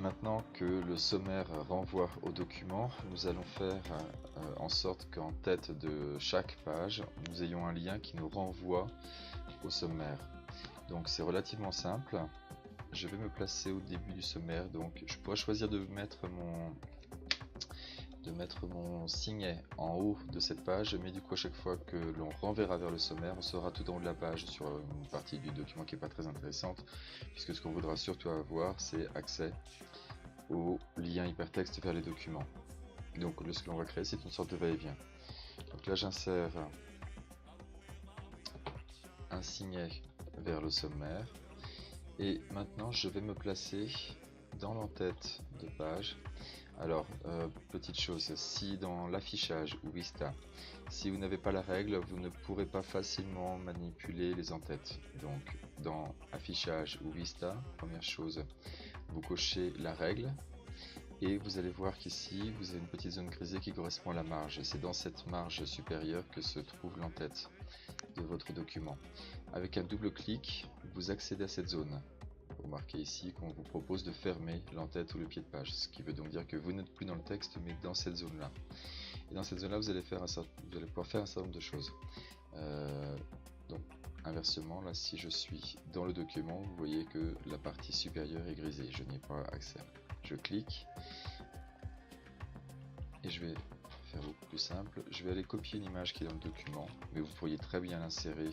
Maintenant que le sommaire renvoie au document, nous allons faire en sorte qu'en tête de chaque page, nous ayons un lien qui nous renvoie au sommaire. Donc c'est relativement simple. Je vais me placer au début du sommaire, donc je pourrais choisir de mettre mon signet en haut de cette page, mais du coup à chaque fois que l'on renverra vers le sommaire, on sera tout en haut de la page sur une partie du document qui n'est pas très intéressante, puisque ce qu'on voudra surtout avoir, c'est accès au lien hypertexte vers les documents. Donc ce que l'on va créer, c'est une sorte de va-et-vient. Donc là j'insère un signet vers le sommaire, et maintenant je vais me placer dans l'entête de page. Alors, petite chose, si dans l'affichage ou Vista, si vous n'avez pas la règle, vous ne pourrez pas facilement manipuler les entêtes. Donc, dans affichage ou Vista, première chose, vous cochez la règle et vous allez voir qu'ici, vous avez une petite zone grisée qui correspond à la marge. Et c'est dans cette marge supérieure que se trouve l'entête de votre document. Avec un double clic, vous accédez à cette zone. Remarquez ici qu'on vous propose de fermer l'entête ou le pied de page, ce qui veut donc dire que vous n'êtes plus dans le texte mais dans cette zone là. Et dans cette zone là vous allez pouvoir faire un certain nombre de choses. Donc inversement, là si je suis dans le document, vous voyez que la partie supérieure est grisée, je n'y ai pas accès. Je clique et je vais faire beaucoup plus simple, je vais aller copier une image qui est dans le document, mais vous pourriez très bien l'insérer.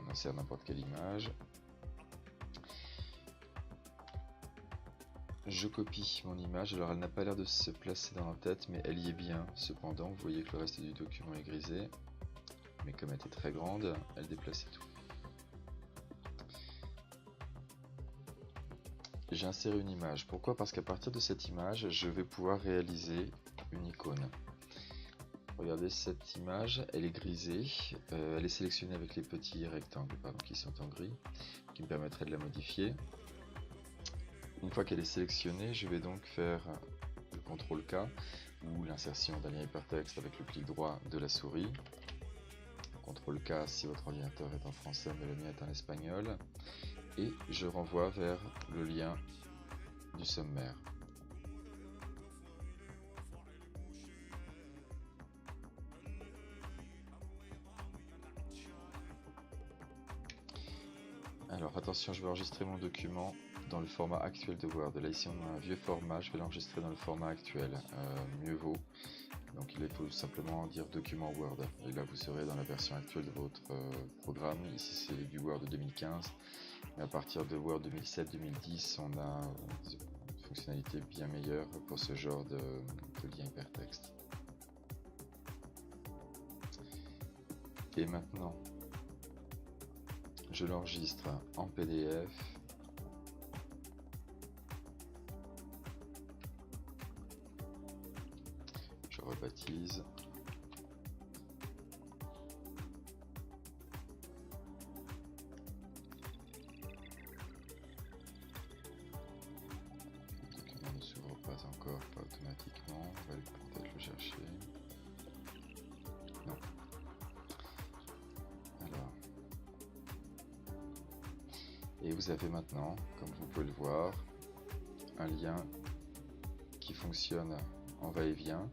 On insère n'importe quelle image. Je copie mon image, alors elle n'a pas l'air de se placer dans la tête, mais elle y est bien. Cependant, vous voyez que le reste du document est grisé, mais comme elle était très grande, elle déplaçait tout. J'ai inséré une image. Pourquoi? Parce qu'à partir de cette image, je vais pouvoir réaliser une icône. Regardez cette image, elle est grisée, elle est sélectionnée avec les petits rectangles qui sont en gris, qui me permettraient de la modifier. Une fois qu'elle est sélectionnée, je vais donc faire le CTRL-K ou l'insertion d'un lien hypertexte avec le clic droit de la souris. CTRL-K si votre ordinateur est en français, mais le mien est en espagnol. Et je renvoie vers le lien du sommaire. Alors attention, je vais enregistrer mon document dans le format actuel de Word. Là ici on a un vieux format, je vais l'enregistrer dans le format actuel, mieux vaut. Donc il faut simplement dire document Word. Et là vous serez dans la version actuelle de votre programme. Ici c'est du Word 2015. Et à partir de Word 2007-2010, on a une fonctionnalité bien meilleure pour ce genre de lien hypertexte. Et maintenant, je l'enregistre en PDF. Je rebaptise. Le document ne s'ouvre pas encore, pas automatiquement. On va peut-être le chercher. Non. Alors. Et vous avez maintenant, comme vous pouvez le voir, un lien qui fonctionne en va-et-vient.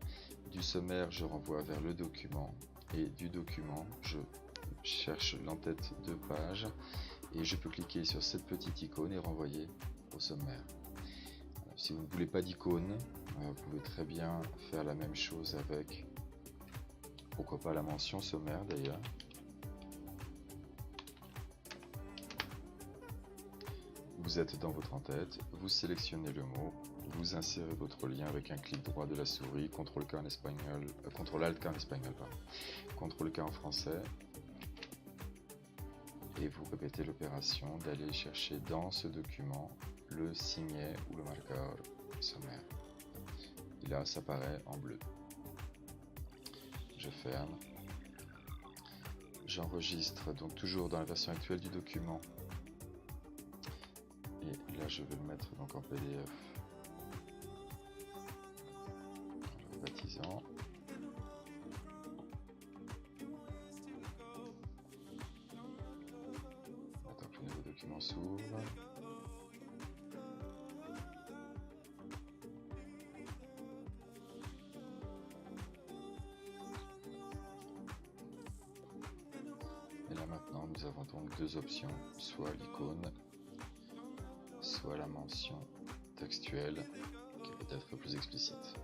Du sommaire, je renvoie vers le document, et du document, je cherche l'entête de page, et je peux cliquer sur cette petite icône et renvoyer au sommaire. Si vous ne voulez pas d'icône, vous pouvez très bien faire la même chose avec, pourquoi pas, la mention sommaire d'ailleurs. Vous êtes dans votre entête, vous sélectionnez le mot, vous insérez votre lien avec un clic droit de la souris, CTRL-K en espagnol, CTRL-ALT-K en espagnol, CTRL-K en français, et vous répétez l'opération d'aller chercher dans ce document le signet ou le marqueur sommaire. Et là, ça apparaît en bleu. Je ferme. J'enregistre donc toujours dans la version actuelle du document. Et là, je vais le mettre donc en PDF. En le baptisant. Attends que le nouveau document s'ouvre. nous avons donc deux options, soit l'icône, soit la mention textuelle qui peut être plus explicite.